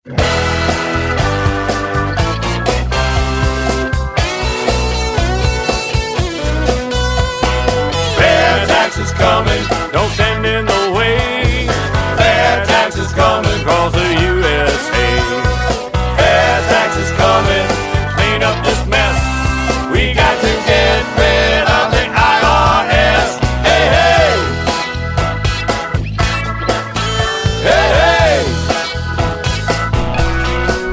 FAIRtax is coming, don't stand in the way. FAIRtax is coming across the USA. FAIRtax is coming, clean up this mess. We got to get rid of the IRS. Hey, hey! Hey, hey!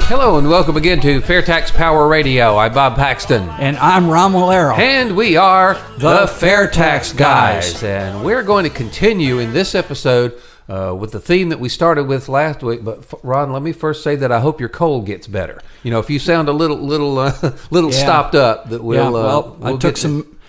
Hello and welcome again to FAIRtax Power Radio. I'm Bob Paxton. And I'm Ron Walero. And we are the FAIRtax Guys. And we're going to continue in this episode with the theme that we started with last week. But Ron, let me first say that I hope your cold gets better. You know, if you sound a little stopped up, that we'll I took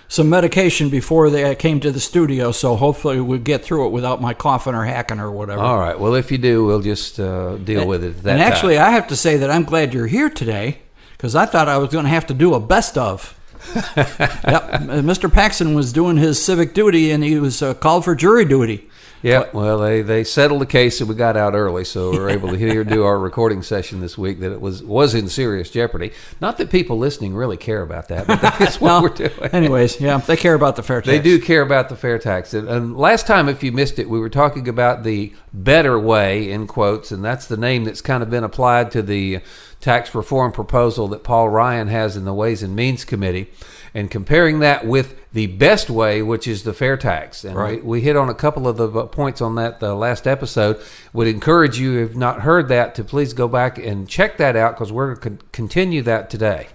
some medication before I came to the studio, so hopefully we'll get through it without my coughing or hacking or whatever. All right. Well, if you do, we'll just deal with it at that And actually, time. I have to say that I'm glad you're here today, because I thought I was going to have to do a best of. Yep. Mr. Paxton was doing his civic duty, and he was called for jury duty. Yeah, well, they settled the case and we got out early, so we were able to do our recording session this week that it was in serious jeopardy. Not that people listening really care about that, but that's what we're doing. Anyways, yeah, they care about the FAIRtax. They do care about the FAIRtax. And last time, if you missed it, we were talking about the better way, in quotes, and that's the name that's kind of been applied to the tax reform proposal that Paul Ryan has in the Ways and Means Committee, and comparing that with the best way, which is the FAIRtax. And right. we hit on a couple of the points on that the last episode. Would encourage you, if not heard that, to please go back and check that out, because we're going to continue that today.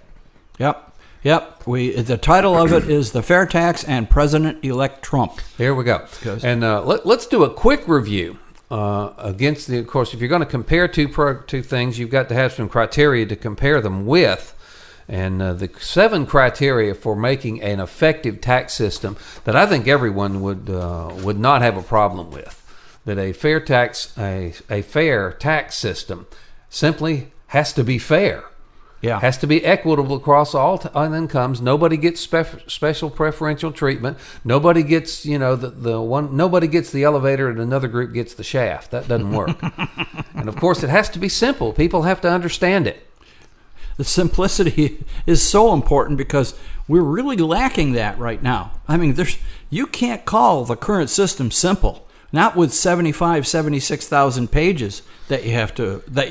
Yep. The title of it is The FAIRtax and President-elect Trump. Here we go. And let's do a quick review. Against of course, if you're going to compare two things, you've got to have some criteria to compare them with. And the 7 criteria for making an effective tax system that I think everyone would not have a problem with. That a fair tax system simply has to be fair. Yeah, has to be equitable across all incomes. Nobody gets special preferential treatment. Nobody gets nobody gets the elevator and another group gets the shaft. That doesn't work. And of course, it has to be simple. People have to understand it. The simplicity is so important because we're really lacking that right now. I mean, you can't call the current system simple, not with 76,000 pages that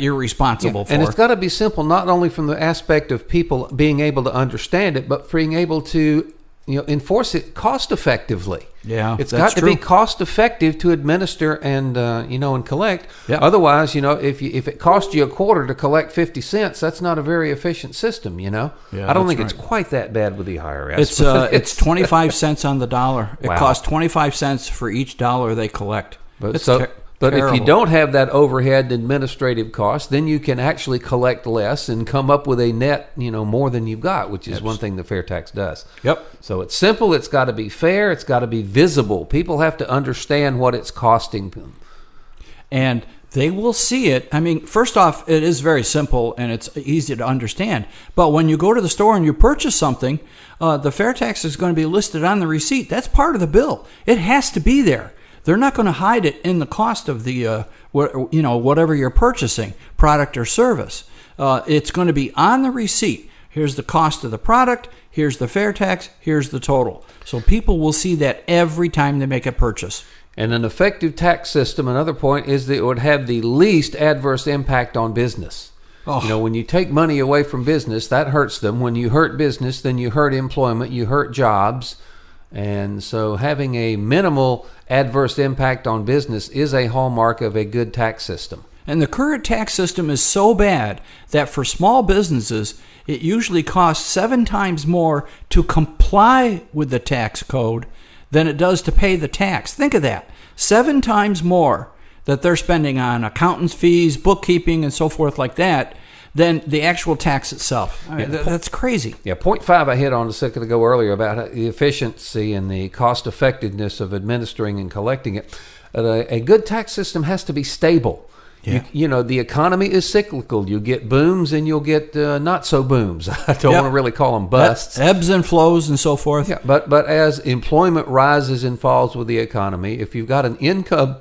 you're responsible for. And it's got to be simple, not only from the aspect of people being able to understand it, but being able to enforce it cost effectively. Yeah, it's got to be cost effective to administer and and collect. Yep. Otherwise, if it costs you a quarter to collect 50 cents, that's not a very efficient system. Yeah, I don't think it's quite that bad with the IRS. It's 25 cents on the dollar. It costs 25 cents for each dollar they collect. But if you don't have that overhead administrative cost, then you can actually collect less and come up with a net, more than you've got, which is one thing the FAIRtax does. Yep. So it's simple. It's got to be fair. It's got to be visible. People have to understand what it's costing them. And they will see it. I mean, first off, it is very simple and it's easy to understand. But when you go to the store and you purchase something, the FAIRtax is going to be listed on the receipt. That's part of the bill. It has to be there. They're not going to hide it in the cost of the whatever you're purchasing, product or service. It's going to be on the receipt. Here's the cost of the product. Here's the FAIRtax. Here's the total. So people will see that every time they make a purchase. And an effective tax system, another point, is that it would have the least adverse impact on business. Oh. When you take money away from business, that hurts them. When you hurt business, then you hurt employment, you hurt jobs. And so having a minimal adverse impact on business is a hallmark of a good tax system. And the current tax system is so bad that for small businesses, it usually costs 7 times more to comply with the tax code than it does to pay the tax. Think of that. 7 times more that they're spending on accountants' fees, bookkeeping, and so forth like that than the actual tax itself. I mean, that's crazy. Yeah, point 5 I hit on a second ago earlier about the efficiency and the cost effectiveness of administering and collecting it. A good tax system has to be stable. Yeah. The economy is cyclical. You get booms and you'll get not so booms. I don't want to really call them busts. Ebbs and flows and so forth. Yeah, but as employment rises and falls with the economy, if you've got an income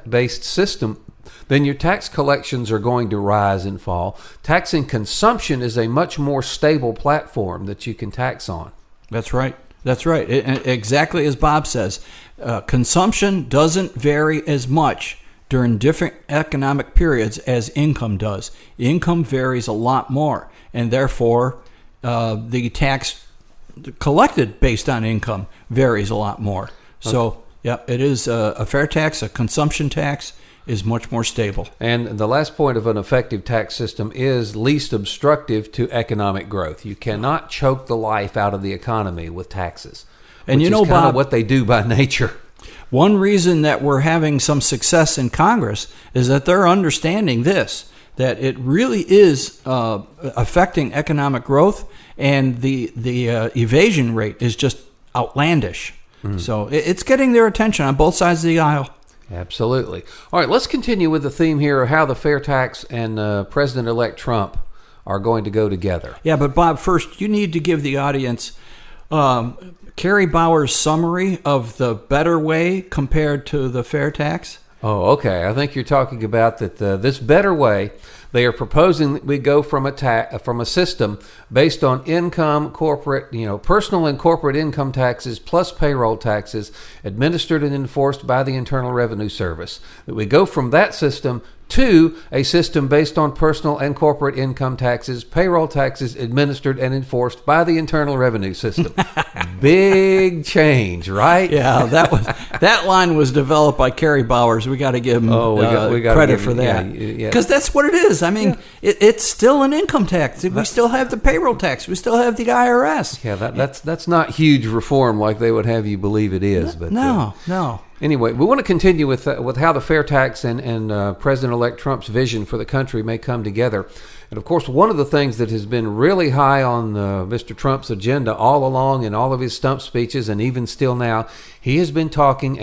based system, then your tax collections are going to rise and fall. Taxing consumption is a much more stable platform that you can tax on. That's right. That's right. Exactly as Bob says, consumption doesn't vary as much during different economic periods as income does. Income varies a lot more, and therefore the tax collected based on income varies a lot more. So, yeah, it is a fair tax, a consumption tax is much more stable. And the last point of an effective tax system is least obstructive to economic growth. You cannot choke the life out of the economy with taxes. And which you know, is kind Bob, of what they do by nature. One reason that we're having some success in Congress is that they're understanding this, that it really is affecting economic growth, and the evasion rate is just outlandish. So it's getting their attention on both sides of the aisle. Absolutely. All right, let's continue with the theme here of how the fair tax and President-elect Trump are going to go together. Yeah, but Bob, first, you need to give the audience Kerry Bauer's summary of the better way compared to the fair tax. Oh, okay. I think you're talking about that this better way. They are proposing that we go from a system based on income, personal and corporate income taxes plus payroll taxes administered and enforced by the Internal Revenue Service. That we go from that system to a system based on personal and corporate income taxes, payroll taxes administered and enforced by the Internal Revenue System. Big change, right? Yeah, that line was developed by Kerry Bowers. We got to give him credit for that, because that's what it is. I mean, it's still an income tax. We still have the payroll tax. We still have the IRS. Yeah, that's not huge reform like they would have you believe it is. But no. Anyway, we want to continue with how the fair tax and President-elect Trump's vision for the country may come together. And, of course, one of the things that has been really high on Mr. Trump's agenda all along in all of his stump speeches, and even still now, he has been talking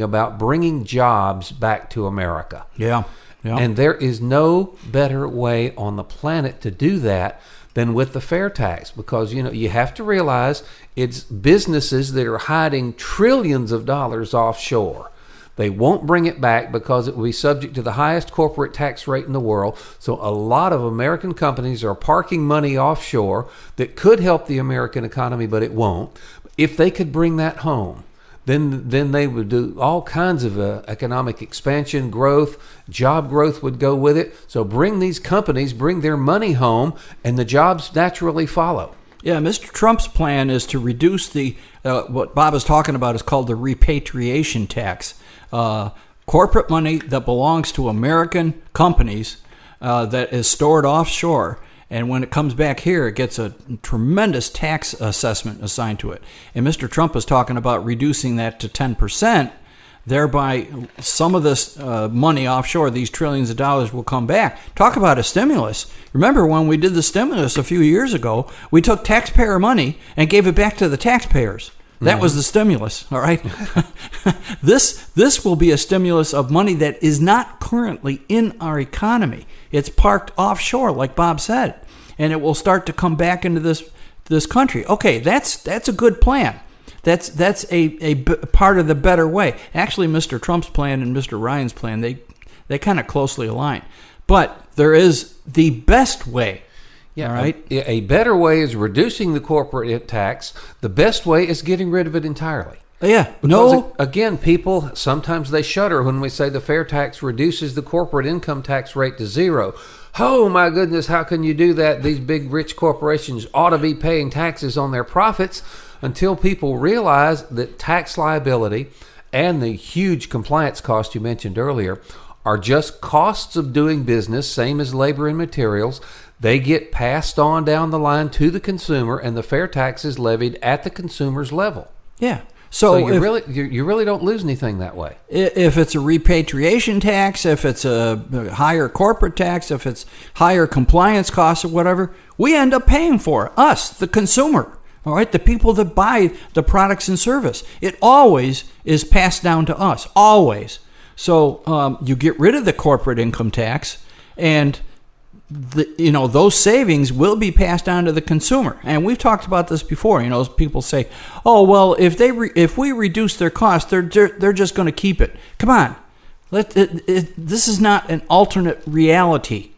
about bringing jobs back to America. Yeah. And there is no better way on the planet to do that than with the fair tax, because you have to realize it's businesses that are hiding trillions of dollars offshore. They won't bring it back because it will be subject to the highest corporate tax rate in the world. So a lot of American companies are parking money offshore that could help the American economy, but it won't. If they could bring that home, then they would do all kinds of economic expansion, growth, job growth would go with it. So bring these companies, bring their money home, and the jobs naturally follow. Yeah, Mr. Trump's plan is to reduce what Bob is talking about is called the repatriation tax. Corporate money that belongs to American companies that is stored offshore. And when it comes back here, it gets a tremendous tax assessment assigned to it. And Mr. Trump is talking about reducing that to 10%. Thereby, some of this money offshore, these trillions of dollars, will come back. Talk about a stimulus. Remember when we did the stimulus a few years ago, we took taxpayer money and gave it back to the taxpayers. That was the stimulus, all right? This will be a stimulus of money that is not currently in our economy. It's parked offshore, like Bob said, and it will start to come back into this country. Okay, that's a good plan. That's a part of the better way. Actually, Mr. Trump's plan and Mr. Ryan's plan, they kind of closely align. But there is the best way. Yeah, all right. A better way is reducing the corporate tax. The best way is getting rid of it entirely. Yeah. Because again, people, sometimes they shudder when we say the fair tax reduces the corporate income tax rate to zero. Oh, my goodness, how can you do that? These big, rich corporations ought to be paying taxes on their profits, until people realize that tax liability and the huge compliance cost you mentioned earlier are just costs of doing business, same as labor and materials. They get passed on down the line to the consumer, and the fair tax is levied at the consumer's level. Yeah. So you really don't lose anything that way. If it's a repatriation tax, if it's a higher corporate tax, if it's higher compliance costs or whatever, we end up paying for it, us, the consumer. All right, the people that buy the products and service. It always is passed down to us, always. So you get rid of the corporate income tax, and those savings will be passed on to the consumer. And we've talked about this before. People say, "Oh, well, if we reduce their costs, they're just going to keep it." Come on, This is not an alternate reality.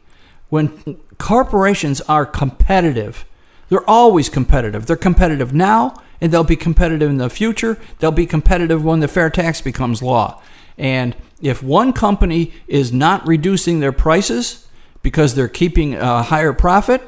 When corporations are competitive, they're always competitive. They're competitive now, and they'll be competitive in the future. They'll be competitive when the fair tax becomes law. And if one company is not reducing their prices because they're keeping a higher profit,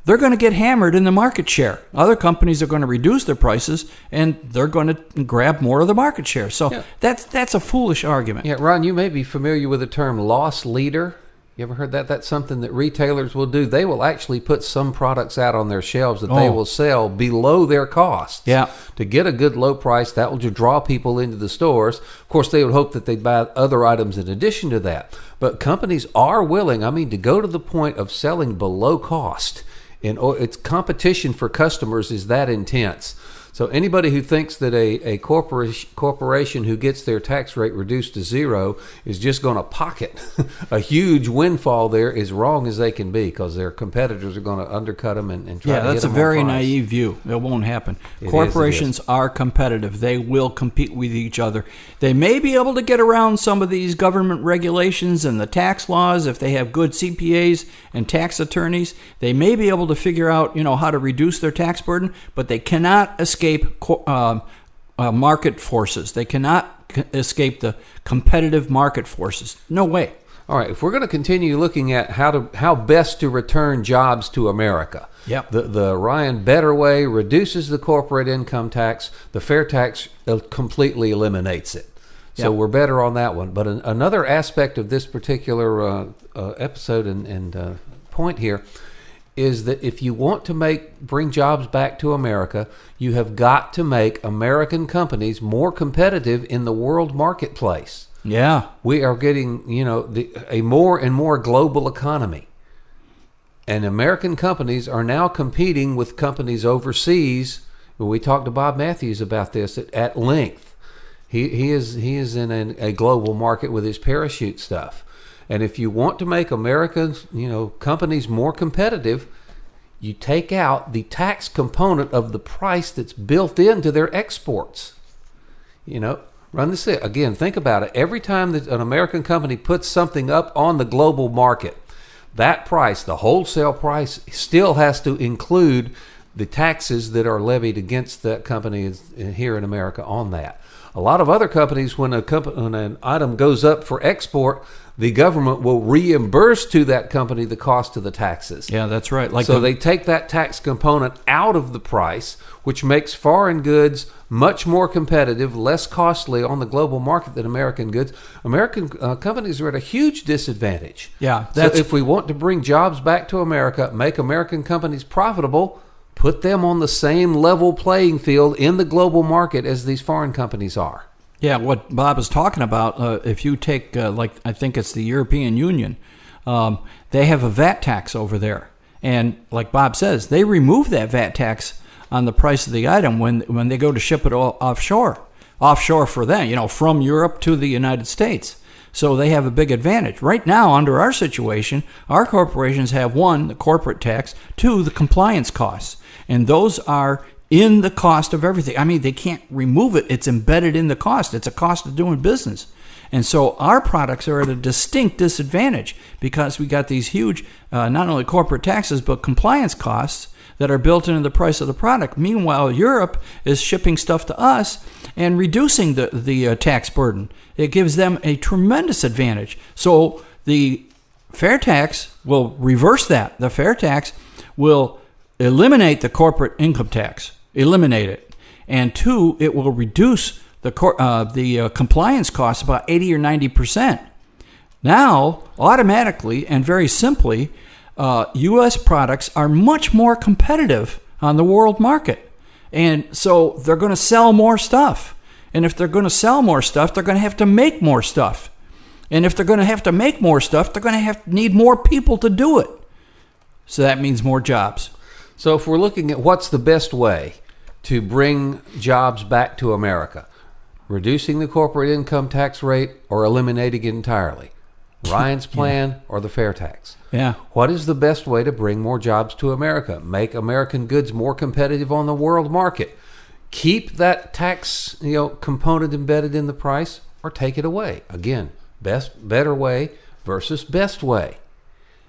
they're going to get hammered in the market share. Other companies are going to reduce their prices, and they're going to grab more of the market share. So that's a foolish argument. Yeah, Ron, you may be familiar with the term loss leader. You ever heard that? That's something that retailers will do. They will actually put some products out on their shelves that they will sell below their costs. Yeah. To get a good low price, that will just draw people into the stores. Of course, they would hope that they'd buy other items in addition to that. But companies are willing, to go to the point of selling below cost. And its competition for customers is that intense. So anybody who thinks that a corporation who gets their tax rate reduced to zero is just going to pocket a huge windfall there is wrong as they can be, because their competitors are going to undercut them and try to hit them on price. That's a very naive view. It won't happen. Corporations are competitive. They will compete with each other. They may be able to get around some of these government regulations and the tax laws if they have good CPAs and tax attorneys. They may be able to figure out, how to reduce their tax burden, but they cannot escape market forces. They cannot escape the competitive market forces. No way. All right, if we're going to continue looking at how best to return jobs to America, the Ryan Better way reduces the corporate income tax. The fair tax completely eliminates it. So we're better on that one. But another aspect of this particular episode and point here is that if you want to bring jobs back to America, you have got to make American companies more competitive in the world marketplace. Yeah. We are getting, a more and more global economy. And American companies are now competing with companies overseas. We talked to Bob Matthews about this at length. He is in a global market with his parachute stuff. And if you want to make America's, companies more competitive, you take out the tax component of the price that's built into their exports. Run this again. Think about it. Every time that an American company puts something up on the global market, that price, the wholesale price, still has to include the taxes that are levied against that company here in America on that. A lot of other companies, when an item goes up for export, the government will reimburse to that company the cost of the taxes. Yeah, that's right. They take that tax component out of the price, which makes foreign goods much more competitive, less costly on the global market than American goods. American companies are at a huge disadvantage. Yeah, so if we want to bring jobs back to America, make American companies profitable, put them on the same level playing field in the global market as these foreign companies are. Yeah, what Bob is talking about, if you take, I think it's the European Union, they have a VAT tax over there. And like Bob says, they remove that VAT tax on the price of the item when they go to ship it offshore. Offshore for them, from Europe to the United States. So they have a big advantage. Right now, under our situation, our corporations have, one, the corporate tax, two, the compliance costs. And those are in the cost of everything. They can't remove it. It's embedded in the cost. It's a cost of doing business. And so our products are at a distinct disadvantage because we got these huge, not only corporate taxes, but compliance costs that are built into the price of the product. Meanwhile, Europe is shipping stuff to us and reducing the tax burden. It gives them a tremendous advantage. So the fair tax will reverse that. The fair tax will eliminate the corporate income tax. Eliminate it. And two, it will reduce the compliance costs about 80 or 90%. Now, automatically and very simply, U.S. products are much more competitive on the world market. And so they're going to sell more stuff. And if they're going to sell more stuff, they're going to have to make more stuff. And if they're going to have to make more stuff, they're going to need more people to do it. So that means more jobs. So if we're looking at what's the best way to bring jobs back to America, reducing the corporate income tax rate or eliminating it entirely, Ryan's plan or the fair tax? Yeah. What is the best way to bring more jobs to America? Make American goods more competitive on the world market. Keep that tax component embedded in the price or take it away. Again, better way versus best way.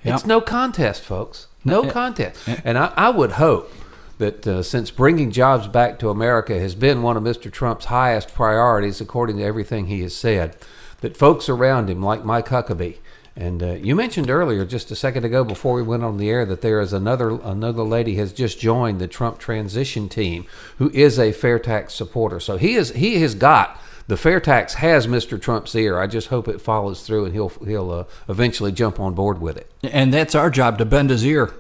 Yep. It's no contest, folks. No contest. And I would hope that since bringing jobs back to America has been one of Mr. Trump's highest priorities, according to everything he has said, that folks around him, like Mike Huckabee, and you mentioned earlier, just a second ago before we went on the air, that there is another lady has just joined the Trump transition team who is a FAIRtax supporter. So he has got, the FAIRtax has Mr. Trump's ear. I just hope it follows through and he'll eventually jump on board with it. And that's our job, to bend his ear.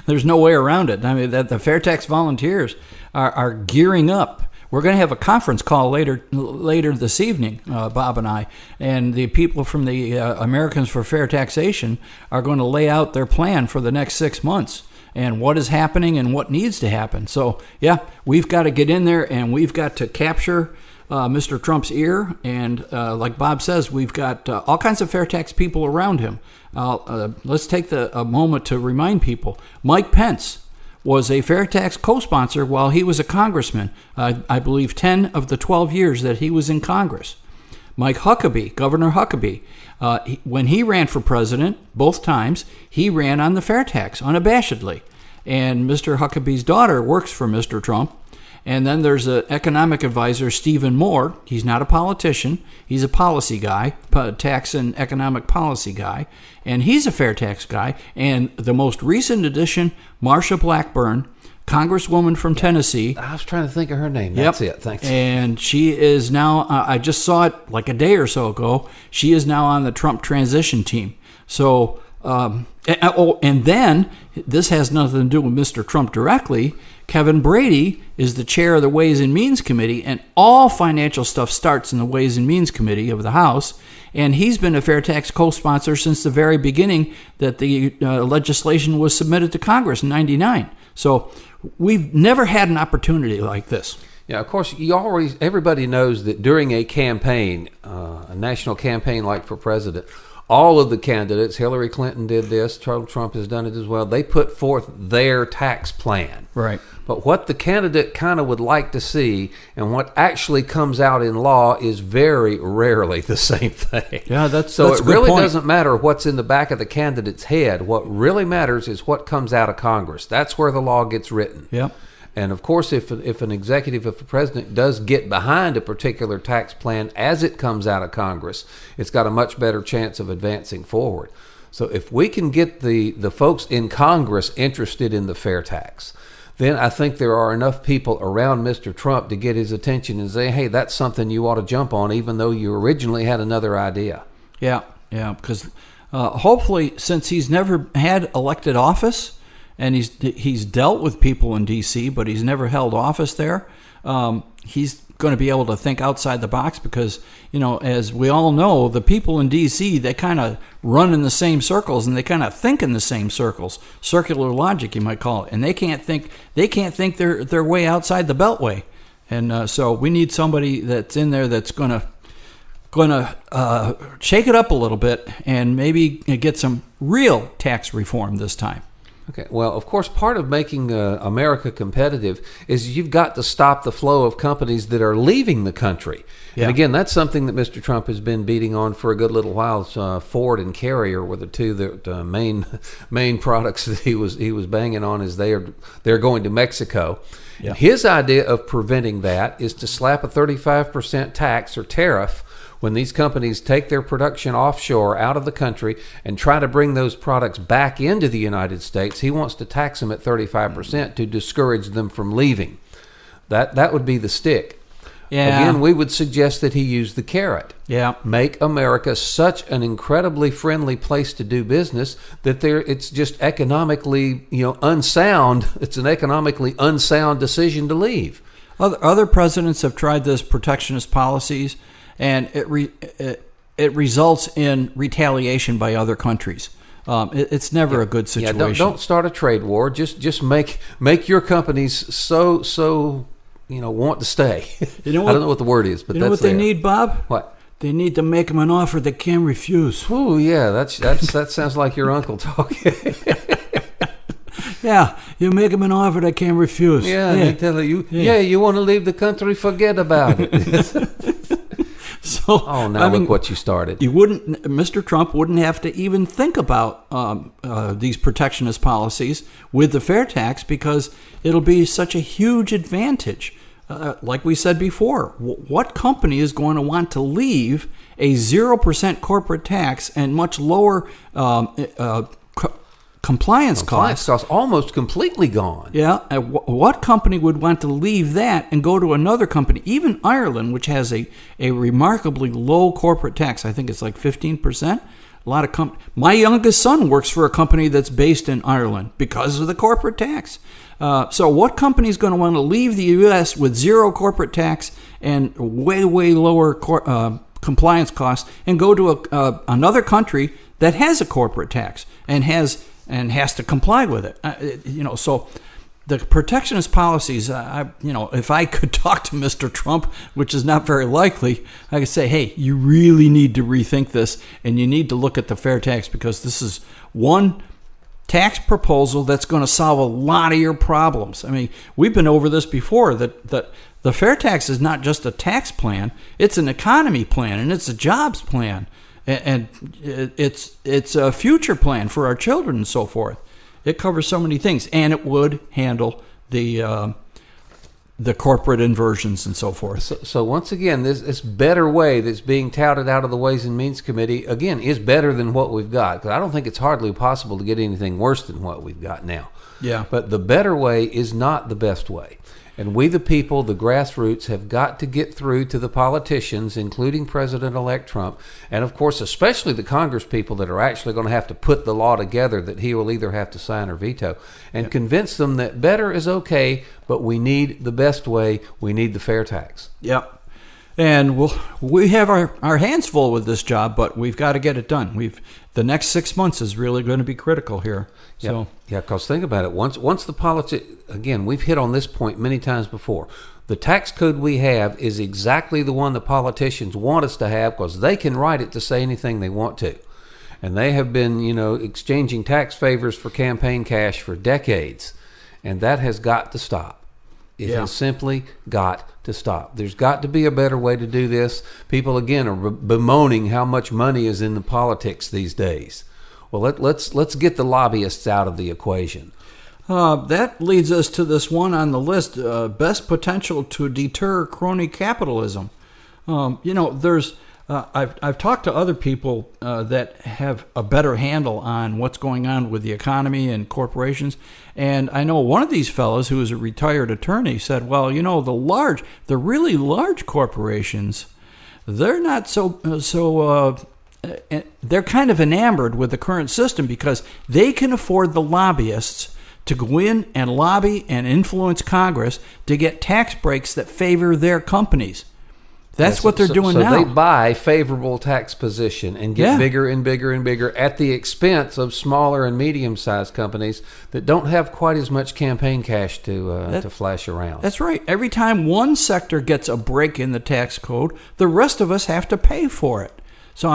There's no way around it. I mean, that the FAIRtax volunteers are gearing up. We're going to have a conference call later this evening, Bob and I, and the people from the Americans for Fair Taxation are going to lay out their plan for the next 6 months and what is happening and what needs to happen. So, yeah, we've got to get in there and we've got to capture Mr. Trump's ear. And like Bob says, we've got all kinds of fair tax people around him. Let's take a moment to remind people. Mike Pence was a FAIRtax co-sponsor while he was a congressman, I believe 10 of the 12 years that he was in Congress. Mike Huckabee, Governor Huckabee, when he ran for president, both times, he ran on the FAIRtax unabashedly. And Mr. Huckabee's daughter works for Mr. Trump. And then there's an economic advisor, Stephen Moore. He's not a politician. He's a policy guy, tax and economic policy guy. And he's a FAIRtax guy. And the most recent addition, Marsha Blackburn, Congresswoman from Tennessee. I was trying to think of her name. That's it. Thanks. And she is now, I just saw it like a day or so ago, she is now on the Trump transition team. So, and then, this has nothing to do with Mr. Trump directly, Kevin Brady is the chair of the Ways and Means Committee, and all financial stuff starts in the Ways and Means Committee of the House, and he's been a FAIRtax co-sponsor since the very beginning that the legislation was submitted to Congress in '99. So we've never had an opportunity like this. Yeah, of course, everybody knows that during a campaign, a national campaign like for president, all of the candidates, Hillary Clinton did this, Donald Trump has done it as well, they put forth their tax plan. Right. But what the candidate kind of would like to see and what actually comes out in law is very rarely the same thing. Yeah, that's so that's it a good really point. doesn't matter what's in the back of the candidate's head. What really matters is what comes out of Congress. That's where the law gets written. Yep. And of course, if an executive, if a president does get behind a particular tax plan as it comes out of Congress, it's got a much better chance of advancing forward. So if we can get the folks in Congress interested in the fair tax, then I think there are enough people around Mr. Trump to get his attention and say, hey, that's something you ought to jump on, even though you originally had another idea. Yeah, because hopefully, since he's never had elected office, and he's dealt with people in D.C., but he's never held office there. He's going to be able to think outside the box because, as we all know, the people in D.C., they kind of run in the same circles and they kind of think in the same circles. Circular logic, you might call it. And they can't think their way outside the beltway. And so we need somebody that's in there that's going to shake it up a little bit and maybe get some real tax reform this time. Okay. Well, of course, part of making America competitive is you've got to stop the flow of companies that are leaving the country. Yeah. And again, that's something that Mr. Trump has been beating on for a good little while. Ford and Carrier were the two main products that he was banging on as they're going to Mexico. Yeah. His idea of preventing that is to slap a 35% tax or tariff when these companies take their production offshore out of the country and try to bring those products back into the United States. He wants to tax them at 35% to discourage them from leaving. That would be the stick. Yeah. Again, we would suggest that he use the carrot. Yeah. Make America such an incredibly friendly place to do business that it's just economically, unsound. It's an economically unsound decision to leave. Other presidents have tried this protectionist policies, and it results in retaliation by other countries. It's never a good situation. Yeah, don't start a trade war. Just make your companies so want to stay. I don't know what the word is, but you know what they need, Bob? What? They need to make them an offer they can't refuse. Oh yeah, that sounds like your uncle talking. Yeah, you make them an offer they can't refuse. Yeah, they tell you, you want to leave the country, forget about it. So, now look what you started. Mr. Trump wouldn't have to even think about these protectionist policies with the fair tax because it'll be such a huge advantage. Like we said before, what company is going to want to leave a 0% corporate tax and much lower compliance costs almost completely gone? Yeah. What company would want to leave that and go to another company? Even Ireland, which has a remarkably low corporate tax, I think it's like 15%. A lot of my youngest son works for a company that's based in Ireland because of the corporate tax. So what company is going to want to leave the U.S. with zero corporate tax and way, way lower compliance costs and go to another country that has a corporate tax and has to comply with it? So the protectionist policies, if I could talk to Mr. Trump, which is not very likely, I could say, hey, you really need to rethink this and you need to look at the fair tax because this is one tax proposal that's going to solve a lot of your problems. I mean, we've been over this before, that the fair tax is not just a tax plan, it's an economy plan and it's a jobs plan. And it's a future plan for our children and so forth. It covers so many things, and it would handle the corporate inversions and so forth. So once again, this better way that's being touted out of the Ways and Means Committee, again, is better than what we've got. Because I don't think it's hardly possible to get anything worse than what we've got now. Yeah. But the better way is not the best way. And we, the people, the grassroots, have got to get through to the politicians, including President-elect Trump, and of course, especially the Congress people that are actually going to have to put the law together that he will either have to sign or veto, and convince them that better is okay, but we need the best way. We need the fair tax. Yep. And we have our hands full with this job, but we've got to get it done. The next 6 months is really going to be critical here. So yeah, because think about it. Once the politics, again, we've hit on this point many times before. The tax code we have is exactly the one the politicians want us to have because they can write it to say anything they want to. And they have been, exchanging tax favors for campaign cash for decades. And that has got to stop. It has simply got to stop. There's got to be a better way to do this. People, again, are bemoaning how much money is in the politics these days. Well, let's get the lobbyists out of the equation. That leads us to this one on the list, best potential to deter crony capitalism. I've talked to other people that have a better handle on what's going on with the economy and corporations, and I know one of these fellows who is a retired attorney said, well, the really large corporations, they're not they're kind of enamored with the current system because they can afford the lobbyists to go in and lobby and influence Congress to get tax breaks that favor their companies. That's what they're doing now. So they buy favorable tax position and get bigger and bigger and bigger at the expense of smaller and medium-sized companies that don't have quite as much campaign cash to flash around. That's right. Every time one sector gets a break in the tax code, the rest of us have to pay for it. So,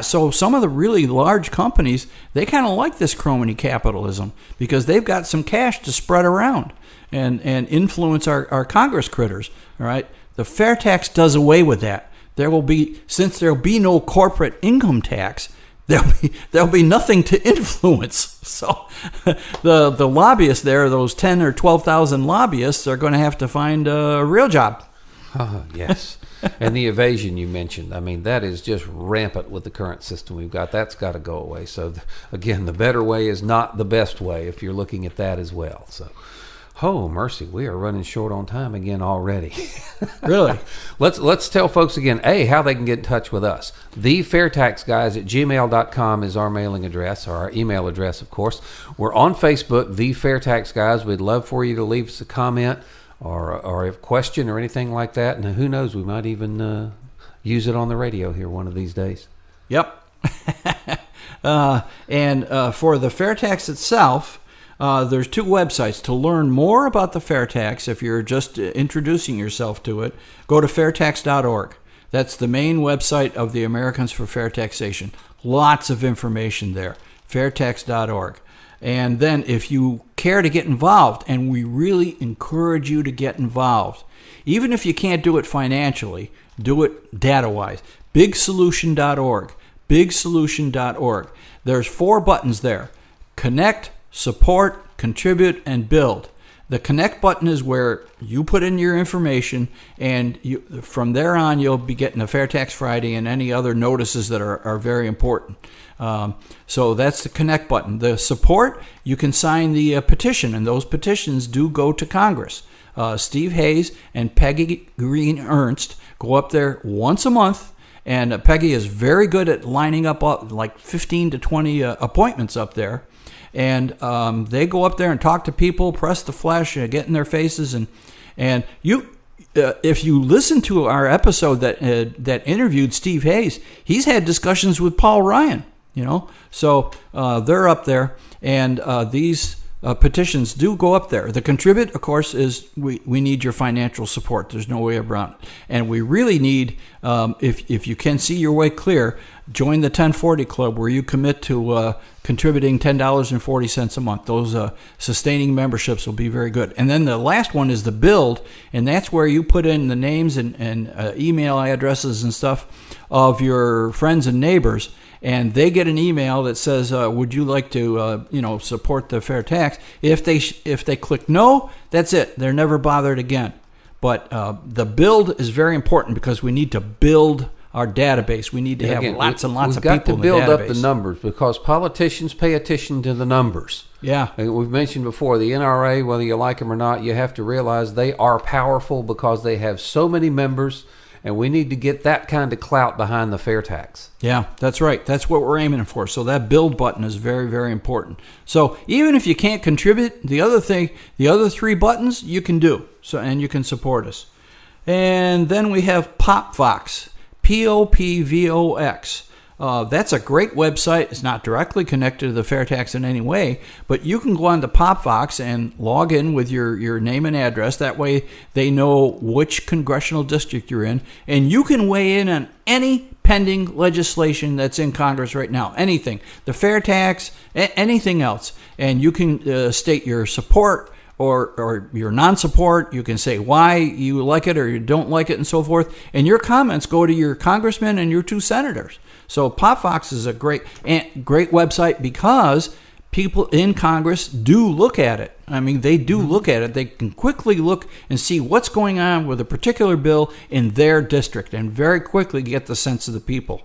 so some of the really large companies, they kind of like this crony capitalism because they've got some cash to spread around and influence our Congress critters, all right? The fair tax does away with that. Since there'll be no corporate income tax, there'll be nothing to influence. So the lobbyists there, those 10 or 12,000 lobbyists, are going to have to find a real job. Yes. And the evasion you mentioned, that is just rampant with the current system we've got. That's got to go away. So again, the better way is not the best way if you're looking at that as well. So, oh mercy, we are running short on time again already. Really? Let's tell folks again, how they can get in touch with us. The FAIRtax Guys at gmail.com is our mailing address, or our email address, of course. We're on Facebook, The FAIRtax Guys. We'd love for you to leave us a comment or a question or anything like that. And who knows, we might even use it on the radio here one of these days. Yep. And for the fair tax itself, there's two websites. To learn more about the fair tax, if you're just introducing yourself to it, go to fairtax.org. That's the main website of the Americans for Fair Taxation. Lots of information there, fairtax.org. And then if you care to get involved, and we really encourage you to get involved, even if you can't do it financially, do it data-wise. BigSolution.org. BigSolution.org. There's 4 buttons there: connect, support, contribute, and build. The connect button is where you put in your information, and from there on you'll be getting a FairTax Friday and any other notices that are very important. So that's the connect button. The support, you can sign the petition, and those petitions do go to Congress. Steve Hayes and Peggy Green Ernst go up there once a month, and Peggy is very good at lining up like 15 to 20 appointments up there. And they go up there and talk to people, press the flesh, get in their faces, and you. If you listen to our episode that interviewed Steve Hayes, he's had discussions with Paul Ryan. So they're up there, and these petitions do go up there. The contribute, of course, is we need your financial support. There's no way around it, and we really need, if you can see your way clear, join the 1040 Club, where you commit to contributing $10.40 a month. Those sustaining memberships will be very good. And then the last one is the build, and that's where you put in the names and email addresses and stuff of your friends and neighbors, and they get an email that says, would you like to support the fair tax? If they click no, that's it. They're never bothered again. But the build is very important, because we need to build our database. We need to have lots and lots of people in the database. We've got to build up the numbers, because politicians pay attention to the numbers. Yeah. We've mentioned before, the NRA, whether you like them or not, you have to realize they are powerful because they have so many members, and we need to get that kind of clout behind the fair tax. Yeah, that's right. That's what we're aiming for. So that build button is very, very important. So even if you can't contribute, the other 3 buttons you can do. And you can support us. And then we have PopVox. POPVOX. That's a great website. It's not directly connected to the fair tax in any way, but you can go on to PopVox and log in with your name and address. That way they know which congressional district you're in, and you can weigh in on any pending legislation that's in Congress right now. Anything. The fair tax, anything else. And you can state your support or your non-support. You can say why you like it or you don't like it and so forth. And your comments go to your congressman and your 2 senators. So PopVox is a great website, because people in Congress do look at it. I mean, they do look at it. They can quickly look and see what's going on with a particular bill in their district, and very quickly get the sense of the people.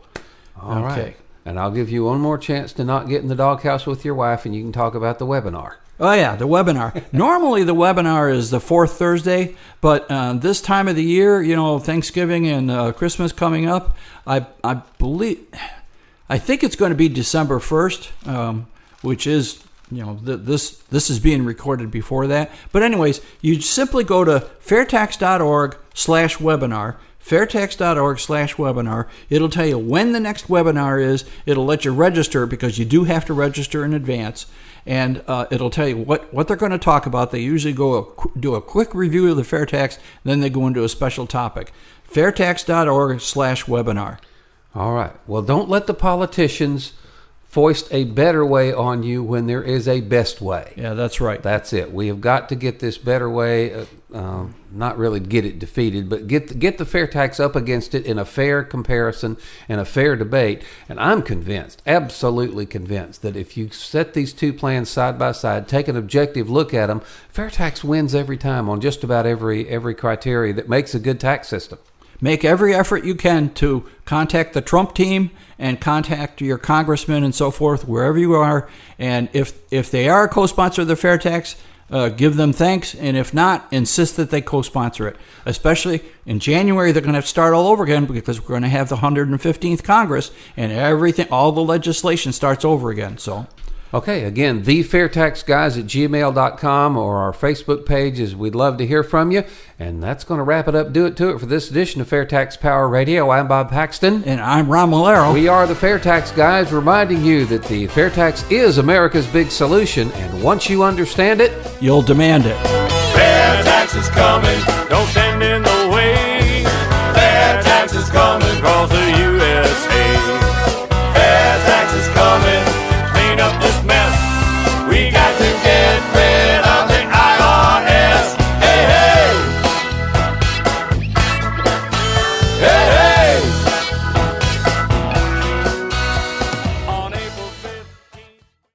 All right. And I'll give you one more chance to not get in the doghouse with your wife, and you can talk about the webinar. Oh, yeah, the webinar. Normally, the webinar is the 4th Thursday, but this time of the year, Thanksgiving and Christmas coming up, I think it's going to be December 1st, which is, this is being recorded before that. But anyways, you simply go to fairtax.org/webinar. fairtax.org/webinar. It'll tell you when the next webinar is. It'll let you register, because you do have to register in advance. And it'll tell you what they're going to talk about. They usually do a quick review of the fair tax, then they go into a special topic. fairtax.org/webinar. All right. Well, don't let the politicians foist a better way on you when there is a best way. Yeah, that's right. That's it. We have got to get this better way, not really get it defeated, but get the fair tax up against it in a fair comparison and a fair debate. And I'm convinced, absolutely convinced, that if you set these 2 plans side by side, take an objective look at them, fair tax wins every time on just about every criteria that makes a good tax system. Make every effort you can to contact the Trump team and contact your congressman and so forth, wherever you are. And if they are a co-sponsor of the fair tax, give them thanks. And if not, insist that they co-sponsor it. Especially in January, they're going to have to start all over again, because we're going to have the 115th Congress, and all the legislation starts over again. So. Okay, again, thefairtaxguys@gmail.com, or our Facebook page, is we'd love to hear from you. And that's going to wrap it up, do it for this edition of Fair Tax Power Radio. I'm Bob Paxton. And I'm Ron Malero. We are the Fair Tax Guys, reminding you that the fair tax is America's big solution, and once you understand it, you'll demand it. Fair tax is coming, don't stand in the way. Fair tax is coming across the USA.